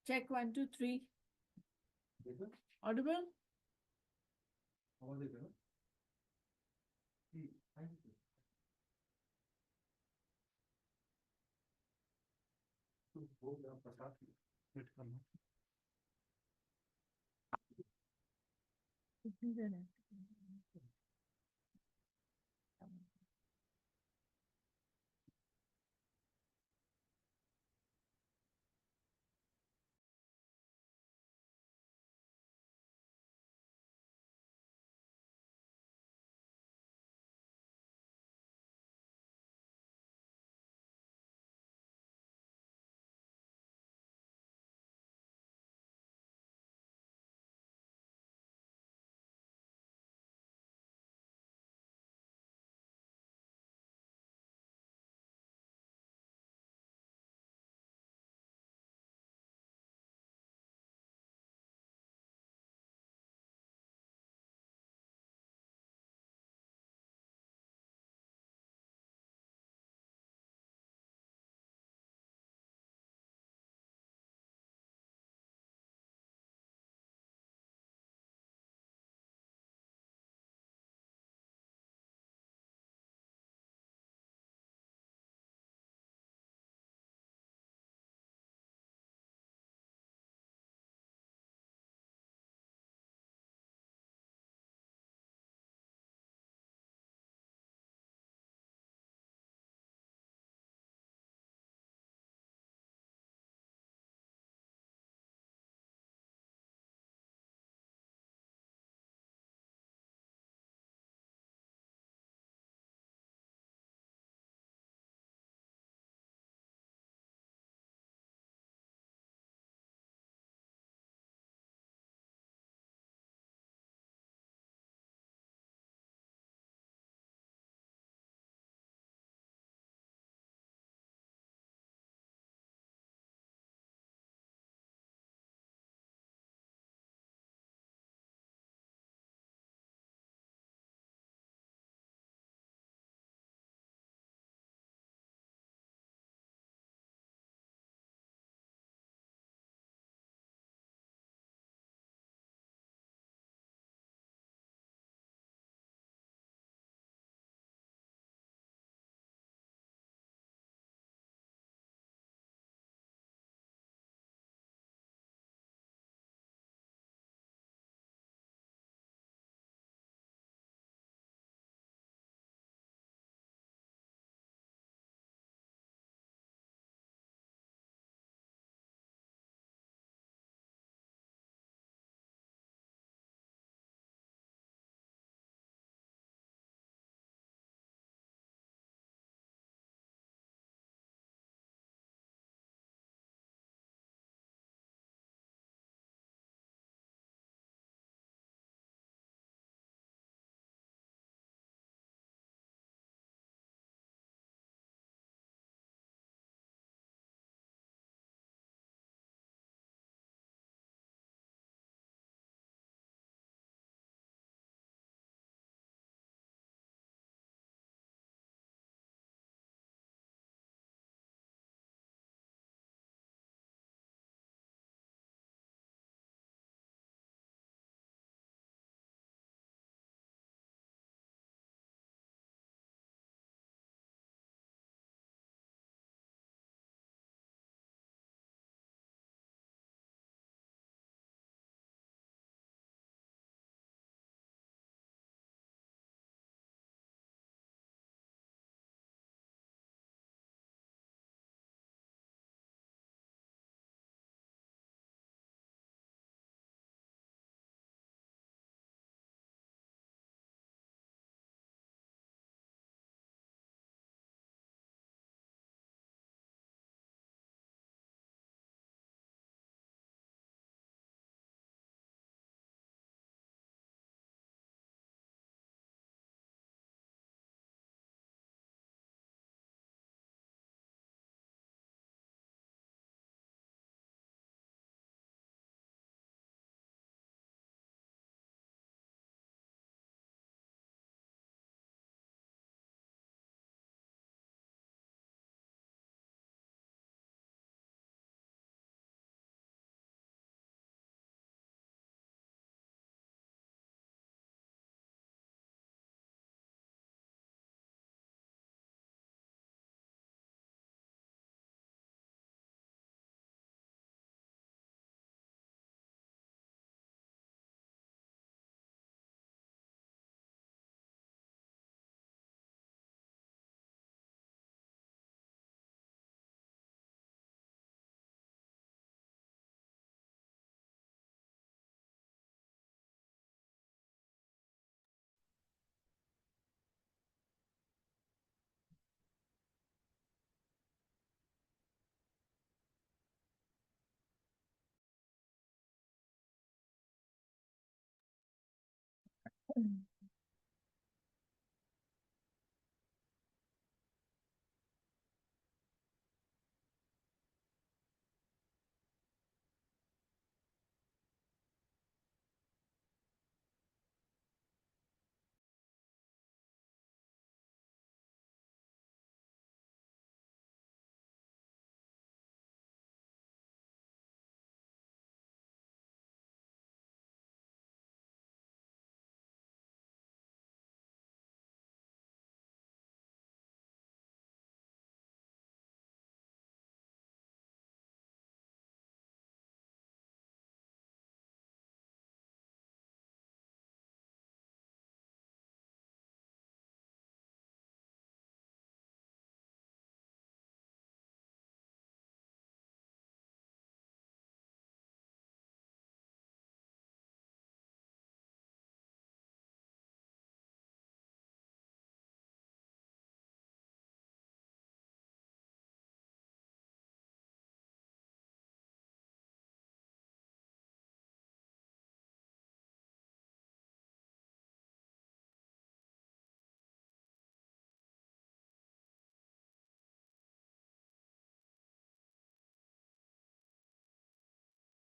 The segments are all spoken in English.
Check 1, 2, 3. Audible?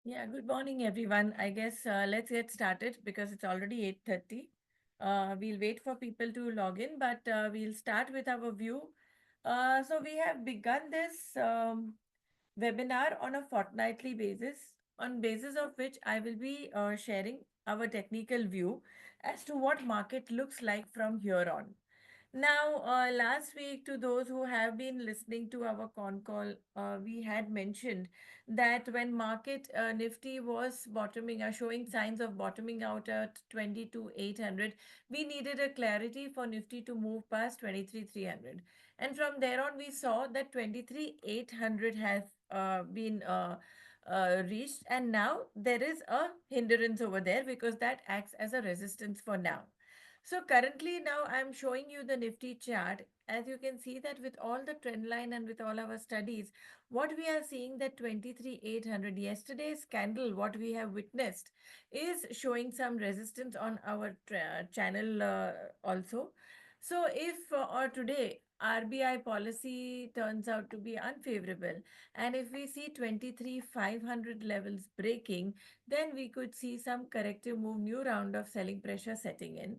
Yeah, good morning, everyone. I guess let's get started because it's already 8:30. We'll wait for people to log in, but we'll start with our view. So we have begun this webinar on a fortnightly basis, on basis of which I will be sharing our technical view as to what market looks like from here on. Now, last week, to those who have been listening to our con call, we had mentioned that when market Nifty was bottoming, showing signs of bottoming out at 22,800, we needed a clarity for Nifty to move past 23,300. And from there on, we saw that 23,800 has been reached, and now there is a hindrance over there because that acts as a resistance for now. So currently now I'm showing you the Nifty chart. As you can see that with all the trend line and with all our studies, what we are seeing that 23,800 yesterday's candle, what we have witnessed is showing some resistance on our channel also. So if or today RBI policy turns out to be unfavorable, and if we see 23,500 levels breaking, then we could see some corrective move, new round of selling pressure setting in.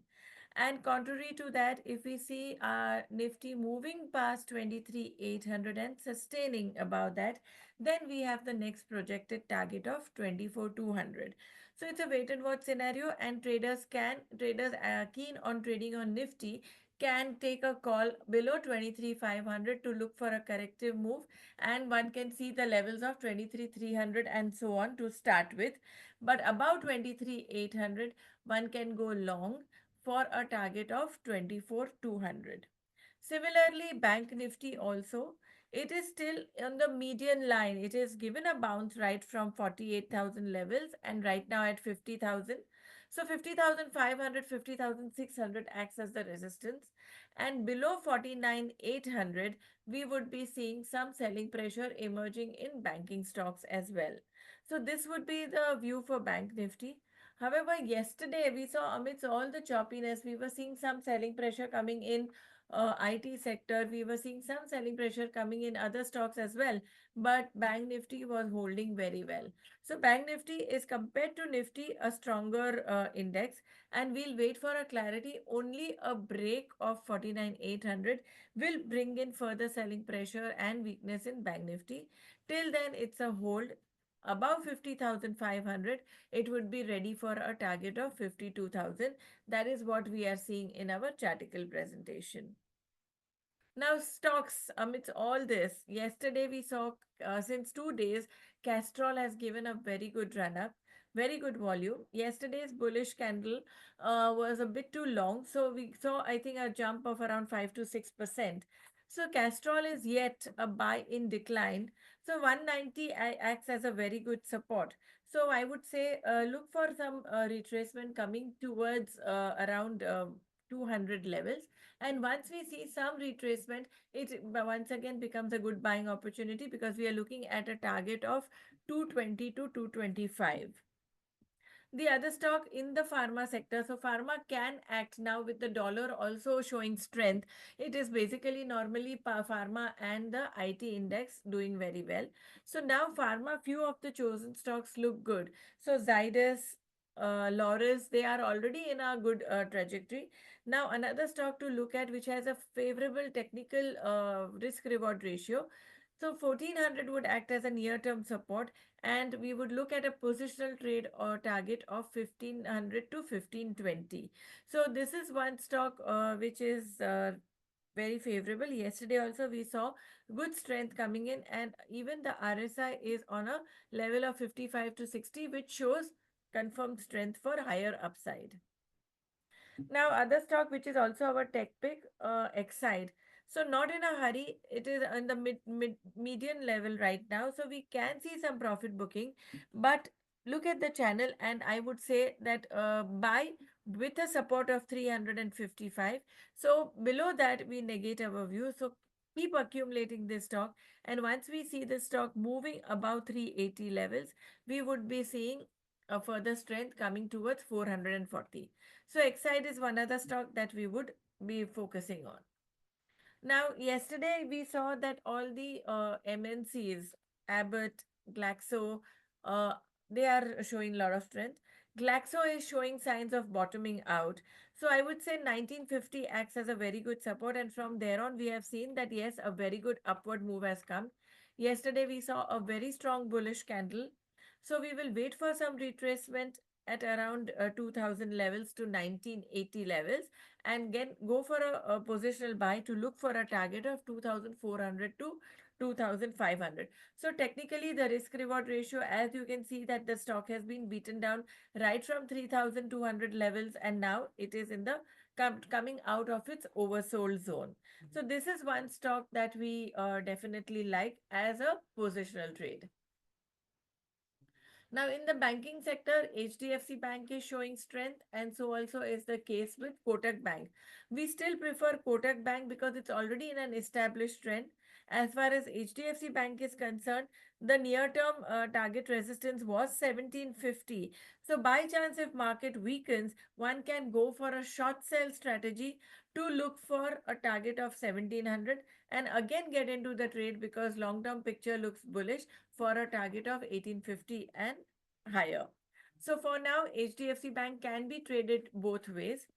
And contrary to that, if we see our Nifty moving past 23,800 and sustaining above that, then we have the next projected target of 24,200. So it's a wait and watch scenario, and traders keen on trading on Nifty can take a call below 23,500 to look for a corrective move, and one can see the levels of 23,300 and so on to start with. But above 23,800, one can go long for a target of 24,200. Similarly, Bank Nifty also, it is still on the median line. It is given a bounce right from 48,000 levels and right now at 50,000. So 50,500, 50,600 acts as the resistance. And below 49,800, we would be seeing some selling pressure emerging in banking stocks as well. So this would be the view for Bank Nifty. However, yesterday we saw amidst all the choppiness, we were seeing some selling pressure coming in IT sector. We were seeing some selling pressure coming in other stocks as well, but Bank Nifty was holding very well. So Bank Nifty is compared to Nifty a stronger index, and we'll wait for a clarity. Only a break of 49,800 will bring in further selling pressure and weakness in Bank Nifty. Till then, it's a hold. Above 50,500, it would be ready for a target of 52,000. That is what we are seeing in our chartical presentation. Now, stocks, amidst all this, yesterday we saw since 2 days, Castrol has given a very good run up, very good volume. Yesterday's bullish candle was a bit too long, so we saw, I think, a jump of around 5 to 6%. So, Castrol is yet a buy in decline. So, 190 acts as a very good support. So, I would say look for some retracement coming towards around 200 levels, and once we see some retracement, it once again becomes a good buying opportunity because we are looking at a target of 220 to 225. The other stock in the pharma sector. So pharma can act now with the dollar also showing strength. It is basically normally pharma and the IT index doing very well. So now pharma, few of the chosen stocks look good. So Zydus, Loris, they are already in a good trajectory. Now another stock to look at which has a favorable technical risk reward ratio. So 1400 would act as a near term support, and we would look at a positional trade or target of 1500 to 1520. So this is one stock which is very favorable. Yesterday also we saw good strength coming in, and even the RSI is on a level of 55 to 60, which shows confirmed strength for higher upside. Now, other stock which is also our tech pick, Exide. So not in a hurry. It is on the median level right now. So we can see some profit booking, but look at the channel, and I would say that buy with a support of 355. So below that we negate our view. So keep accumulating this stock, and once we see the stock moving above 380 levels, we would be seeing a further strength coming towards 440. So Exide is one other stock that we would be focusing on. Now, yesterday we saw that all the MNCs, Abbott, Glaxo, uh, they are showing a lot of strength. Glaxo is showing signs of bottoming out. So I would say 1950 acts as a very good support, and from there on, we have seen that yes, a very good upward move has come. Yesterday, we saw a very strong bullish candle. So we will wait for some retracement at around 2000 levels to 1980 levels, and again go for a positional buy to look for a target of 2400 to 2500. So technically the risk reward ratio, as you can see, that the stock has been beaten down right from 3200 levels, and now it is in the coming out of its oversold zone. So this is one stock that we definitely like as a positional trade. Now, in the banking sector, HDFC Bank is showing strength, and so also is the case with Kotak Bank. We still prefer Kotak Bank because it's already in an established trend. As far as HDFC Bank is concerned, the near term target resistance was 1750. So, by chance, if market weakens, one can go for a short sell strategy to look for a target of 1700 and again get into the trade because long term picture looks bullish for a target of 1850 and higher. So for now, HDFC Bank can be traded both ways.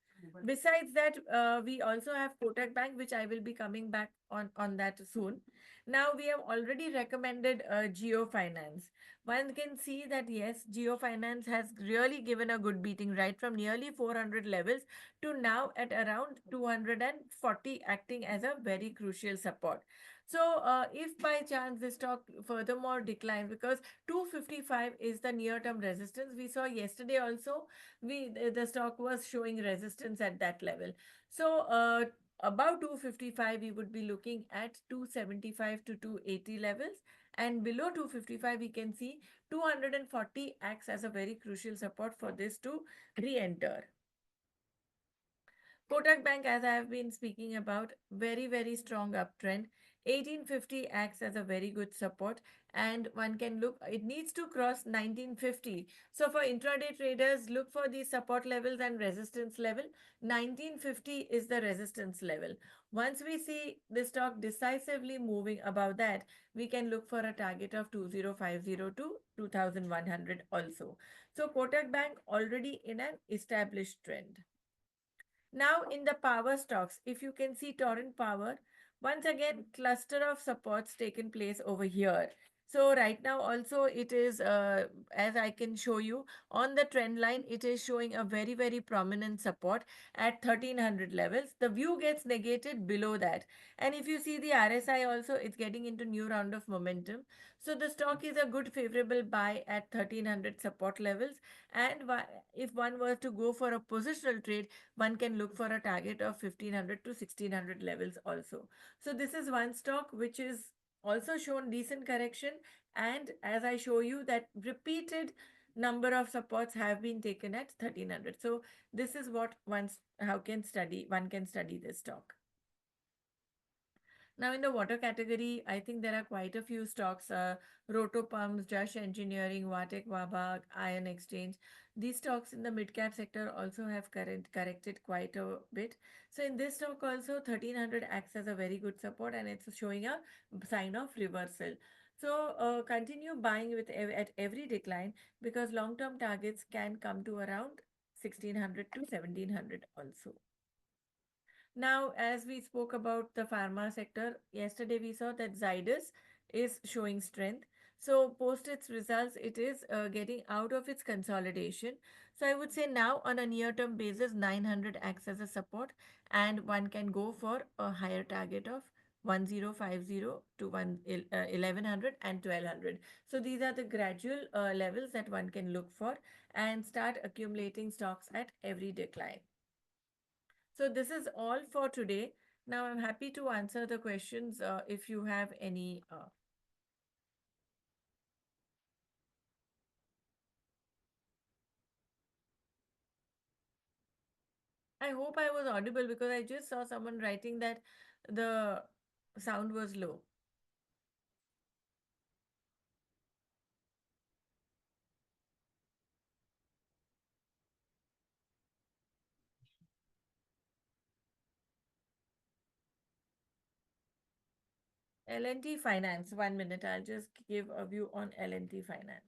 Besides that, we also have Kotak Bank, which I will be coming back on that soon. Now, we have already recommended Geo Finance. One can see that yes, Geo Finance has really given a good beating right from nearly 400 levels to now at around 240, acting as a very crucial support. So, if by chance this stock furthermore declines, because 255 is the near term resistance, we saw yesterday also, the stock was showing resistance at that level. So, above 255, we would be looking at 275 to 280 levels, and below 255, we can see 240 acts as a very crucial support for this to re enter. Kotak Bank, as I have been speaking about, very, very strong uptrend. 1850 acts as a very good support, and one can look, it needs to cross 1950. So, for intraday traders, look for the support levels and resistance level. 1950 is the resistance level. Once we see the stock decisively moving above that, we can look for a target of 2050 to 2100 also. So, Kotak Bank already in an established trend. Now in the power stocks, if you can see Torrent Power, once again cluster of supports taken place over here. So right now also it is, as I can show you on the trend line, it is showing a very, very prominent support at 1300 levels. The view gets negated below that. And if you see the RSI also, it's getting into new round of momentum. So the stock is a good favorable buy at 1300 support levels. And if one were to go for a positional trade, one can look for a target of 1500 to 1600 levels also. So this is one stock which is also shown decent correction, and as I show you that repeated number of supports have been taken at 1300. So this is what one can study this stock. Now, in the water category, I think there are quite a few stocks, Roto Pumps, Josh Engineering, Vatek Wabag, Iron Exchange. These stocks in the mid cap sector also have corrected quite a bit. So in this stock also 1300 acts as a very good support and it's showing a sign of reversal. So continue buying at every decline because long-term targets can come to around 1600 to 1700 also. Now, as we spoke about the pharma sector, yesterday we saw that Zydus is showing strength. So, post its results, it is getting out of its consolidation. So, I would say now on a near term basis, 900 acts as a support, and one can go for a higher target of 1050 to 1100 and 1200. So, these are the gradual levels that one can look for and start accumulating stocks at every decline. So this is all for today. Now I'm happy to answer the questions if you have any. I hope I was audible because I just saw someone writing that the sound was low. L&T Finance. 1 minute. I'll just give a view on L&T Finance.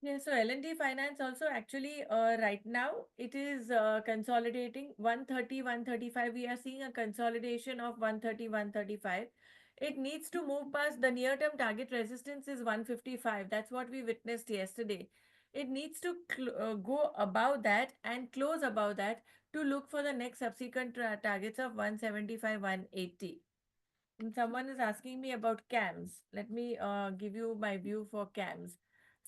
Yeah, so L&T Finance also actually right now it is consolidating 130, 135. We are seeing a consolidation of 130, 135. It needs to move past the near-term target resistance is 155. That's what we witnessed yesterday. It needs to go above that and close above that to look for the next subsequent targets of 175, 180. And someone is asking me about CAMS. Let me give you my view for CAMS.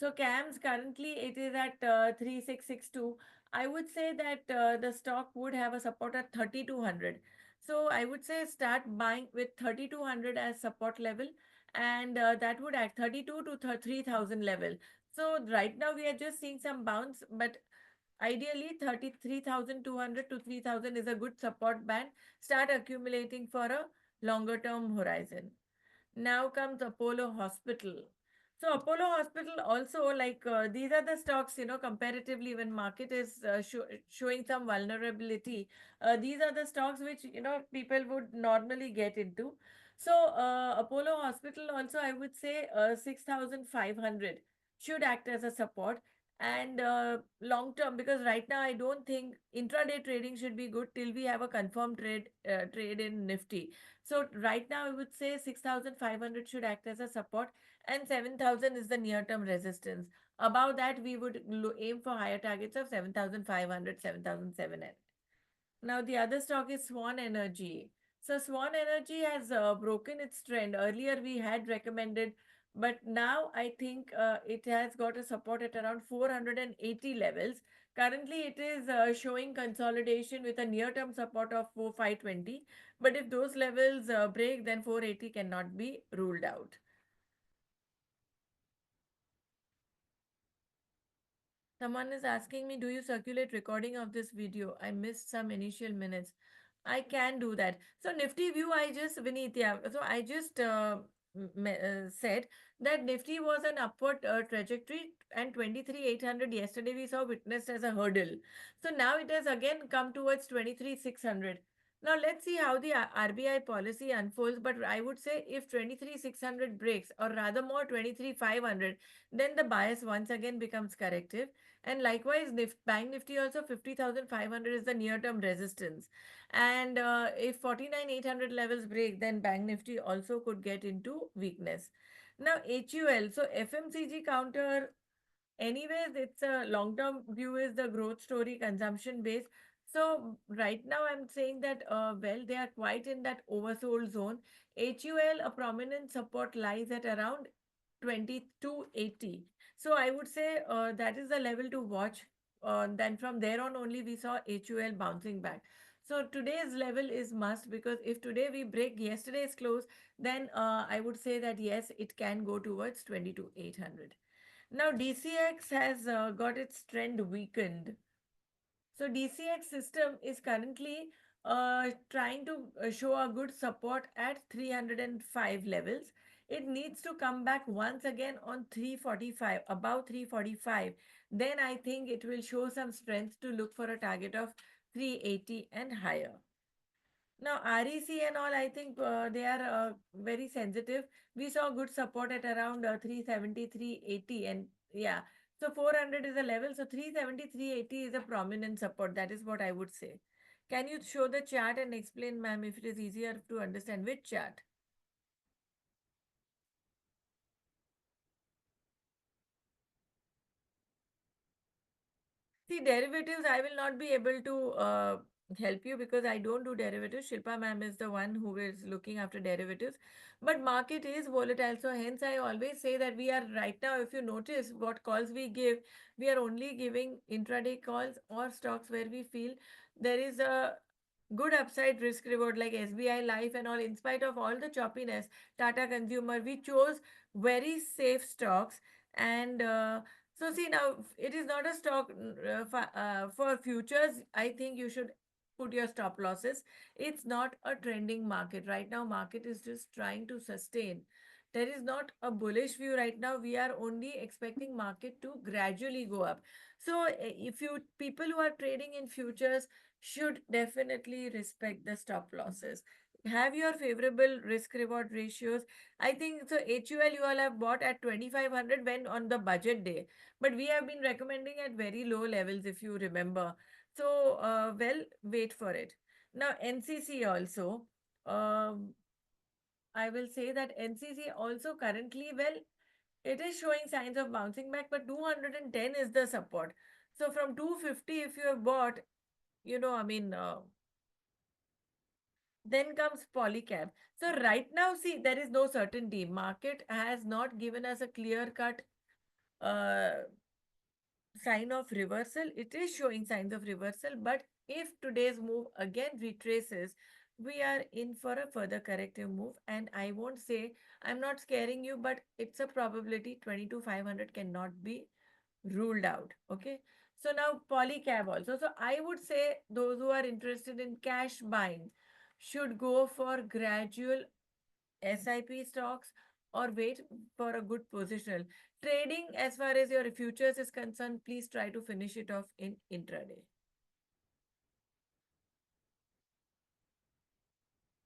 So CAMS currently it is at 3662. I would say that the stock would have a support at 3200. So I would say start buying with 3200 as support level and that would act 32 to 3000 level. So right now we are just seeing some bounce, but ideally 33,200 to 3,000 is a good support band. Start accumulating for a longer term horizon. Now comes Apollo Hospital. So Apollo Hospital also like these are the stocks, comparatively when market is showing some vulnerability. These are the stocks which people would normally get into. So Apollo Hospital also I would say 6,500 should act as a support and long term because right now I don't think intraday trading should be good till we have a confirmed trade in Nifty. So right now, I would say 6,500 should act as a support and 7,000 is the near-term resistance. Above that, we would aim for higher targets of 7,500, 7,700. Now, the other stock is Swan Energy. So, Swan Energy has broken its trend. Earlier, we had recommended, but now I think it has got a support at around 480 levels. Currently, it is showing consolidation with a near term support of 4520. But if those levels break, then 480 cannot be ruled out. Someone is asking me, do you circulate recording of this video? I missed some initial minutes. I can do that. So Nifty view, Vineet, yeah. So I just said that Nifty was an upward trajectory and 23,800 yesterday we saw witnessed as a hurdle. So now it has again come towards 23,600. Now let's see how the RBI policy unfolds. But I would say if 23,600 breaks or rather more 23,500, then the bias once again becomes corrective. And likewise, Bank Nifty also 50,500 is the near term resistance. And if 49,800 levels break, then Bank Nifty also could get into weakness. Now, HUL, so FMCG counter, anyways, it's a long term view is the growth story, consumption base. So, right now, I'm saying that, well, they are quite in that oversold zone. HUL, a prominent support lies at around 2280. So I would say that is the level to watch. Then from there on only we saw HUL bouncing back. So today's level is must because if today we break yesterday's close, then I would say that yes, it can go towards 22,800. Now DCX has got its trend weakened. So DCX system is currently trying to show a good support at 305 levels. It needs to come back once again on 345, above 345. Then I think it will show some strength to look for a target of 380 and higher. Now, REC and all, I think they are very sensitive. We saw good support at around 370, and yeah. So 400 is a level. So 370, 380 is a prominent support. That is what I would say. Can you show the chart and explain, ma'am, if it is easier to understand which chart? See, derivatives, I will not be able to help you because I don't do derivatives. Shilpa ma'am is the one who is looking after derivatives. But market is volatile. So hence I always say that we are right now, if you notice what calls we give, we are only giving intraday calls or stocks where we feel there is a good upside risk reward like SBI Life and all. In spite of all the choppiness, Tata Consumer, we chose very safe stocks and so see now, it is not a stock for futures. I think you should put your stop losses. It's not a trending market right now. Market is just trying to sustain. There is not a bullish view right now. We are only expecting market to gradually go up. So if you people who are trading in futures should definitely respect the stop losses. Have your favorable risk reward ratios. I think so. HUL you all have bought at 2500 when on the budget day, but we have been recommending at very low levels, if you remember. So, well, wait for it. Now, NCC also, um, I will say that NCC also currently, well, it is showing signs of bouncing back, but 210 is the support. So, from 250, if you have bought, I mean, then comes Polycab. So, right now, see, there is no certainty. Market has not given us a clear cut uh, sign of reversal. It is showing signs of reversal, but if today's move again retraces, we are in for a further corrective move. And I won't say I'm not scaring you, but it's a probability 20 to 500 cannot be ruled out. Okay. So now Polycab also. So I would say those who are interested in cash buying should go for gradual SIP stocks or wait for a good positional. Trading, as far as your futures is concerned, please try to finish it off in intraday.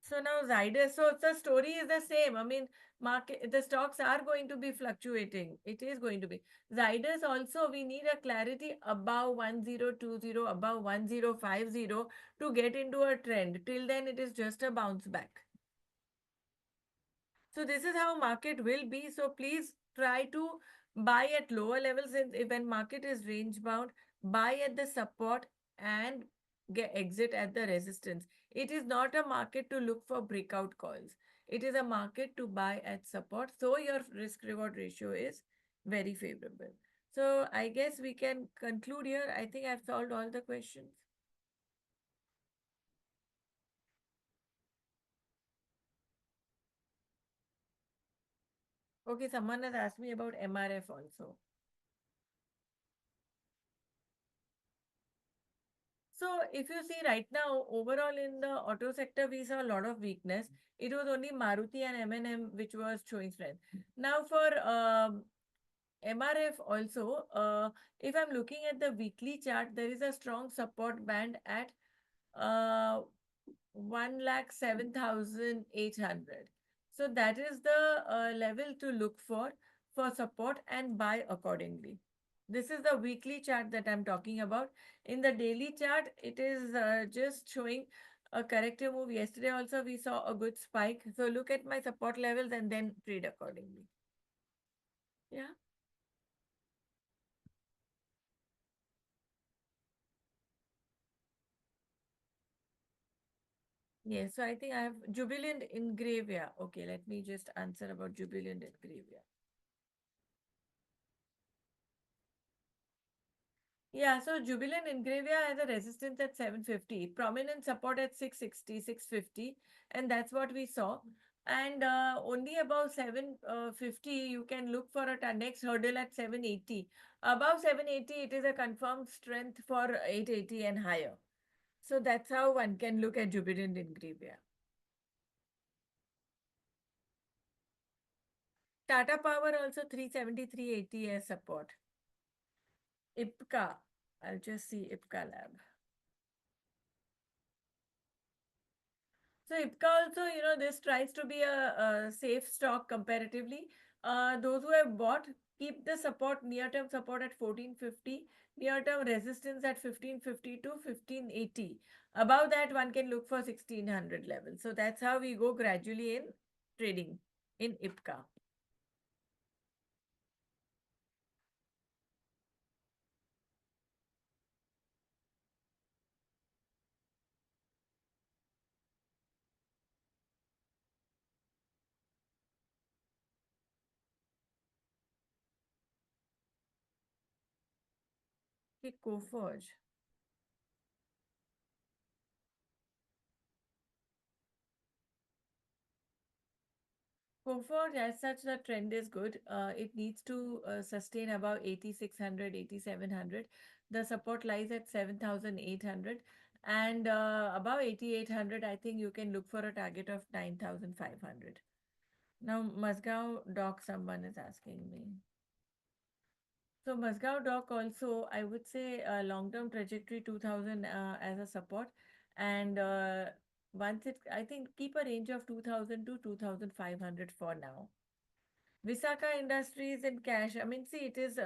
So now Zydus, so the story is the same. I mean, market the stocks are going to be fluctuating. It is going to be. Zydus also we need a clarity above 1020, above 1050 to get into a trend. Till then, it is just a bounce back. So this is how market will be. So please try to buy at lower levels when market is range bound, buy at the support and get exit at the resistance. It is not a market to look for breakout calls. It is a market to buy at support. So your risk reward ratio is very favorable. So I guess we can conclude here. I think I've solved all the questions. Okay, someone has asked me about MRF also. So if you see right now, overall in the auto sector, we saw a lot of weakness. It was only Maruti and M&M which was showing strength. Now for MRF also, if I'm looking at the weekly chart, there is a strong support band at uh, 1,07,800. So that is the level to look for support and buy accordingly. This is the weekly chart that I'm talking about. In the daily chart, it is just showing a corrective move. Yesterday also we saw a good spike. So look at my support levels and then trade accordingly. Yeah. Yes. So I think I have Jubilant Ingravia. Okay, let me just answer about Jubilant Ingravia. Yeah, so Jubilant Ingravia has a resistance at 750, prominent support at 660, 650, and that's what we saw. And only above 750 you can look for a next hurdle at 780. Above 780 it is a confirmed strength for 880 and higher. So that's how one can look at Jubilant Ingrevia. Tata Power also 373.80 as support. IPCA, I'll just see IPCA Lab. So IPCA also, this tries to be a safe stock comparatively. Those who have bought, keep the support, near-term support at 1450, near-term resistance at 1550 to 1580. Above that, one can look for 1600 level. So that's how we go gradually in trading in IPCA. Coforge. Coforge, as such, the trend is good. It needs to sustain about 8600, 8700. The support lies at 7800. And above 8800, I think you can look for a target of 9500. Now, Mazgaon Dock, someone is asking me. So Mazgaon Dock also, I would say long-term trajectory 2000 as a support. And once it, I think keep a range of 2000 to 2500 for now. Visakha Industries in cash. I mean, see, it is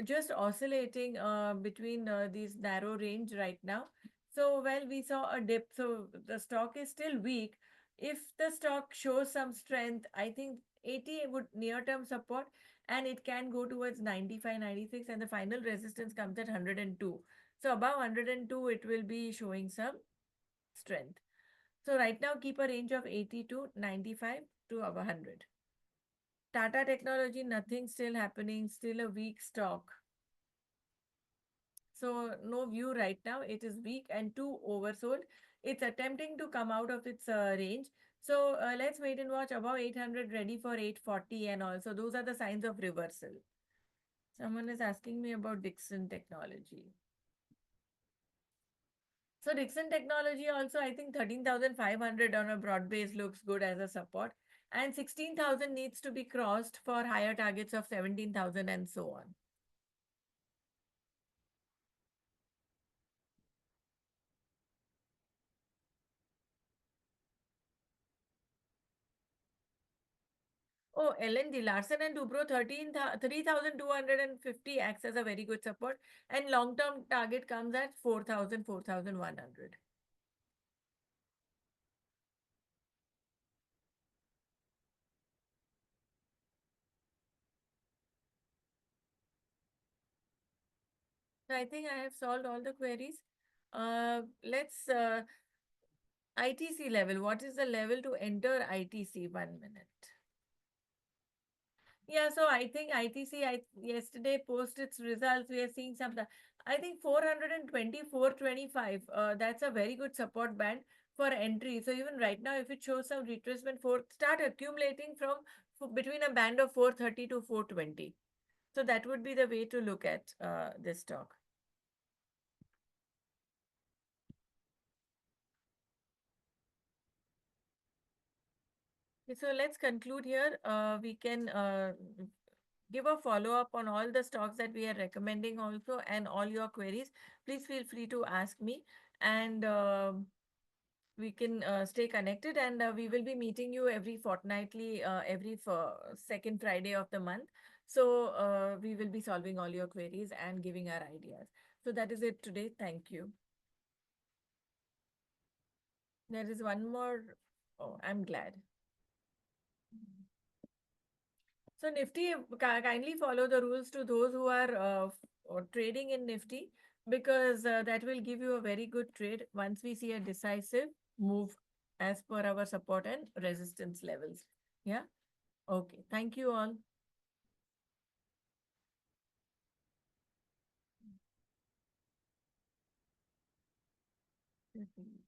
just oscillating between these narrow range right now. So, well, we saw a dip. So, the stock is still weak. If the stock shows some strength, I think 80 would near-term support and it can go towards 95, 96, and the final resistance comes at 102. So, above 102, it will be showing some strength. So, right now, keep a range of 80 to 95 to above 100. Tata Technology, nothing still happening, still a weak stock. So no view right now. It is weak and too oversold. It's attempting to come out of its range. So let's wait and watch above 800, ready for 840, and also those are the signs of reversal. Someone is asking me about Dixon Technology. So Dixon Technology also, I think 13,500 on a broad base looks good as a support. And 16,000 needs to be crossed for higher targets of 17,000 and so on. Oh, L&D, Larsen and Toubro, 3,250 acts as a very good support. And long-term target comes at 4,000, 4,100. So I think I have solved all the queries. Let's ITC level. What is the level to enter ITC? 1 minute. Yeah, so I think ITC yesterday post its results. We are seeing some. I think 424.25. That's a very good support band for entry. So even right now, if it shows some retracement, start accumulating from between a band of 430 to 420. So that would be the way to look at this stock. Okay, so let's conclude here. We can give a follow up on all the stocks that we are recommending also and all your queries. Please feel free to ask me and we can stay connected and we will be meeting you every fortnightly, every second Friday of the month. So we will be solving all your queries and giving our ideas. So that is it today. Thank you. There is one more. Oh, I'm glad. So Nifty, kindly follow the rules to those who are trading in Nifty because that will give you a very good trade once we see a decisive move as per our support and resistance levels. Yeah. Okay. Thank you all. Mhm.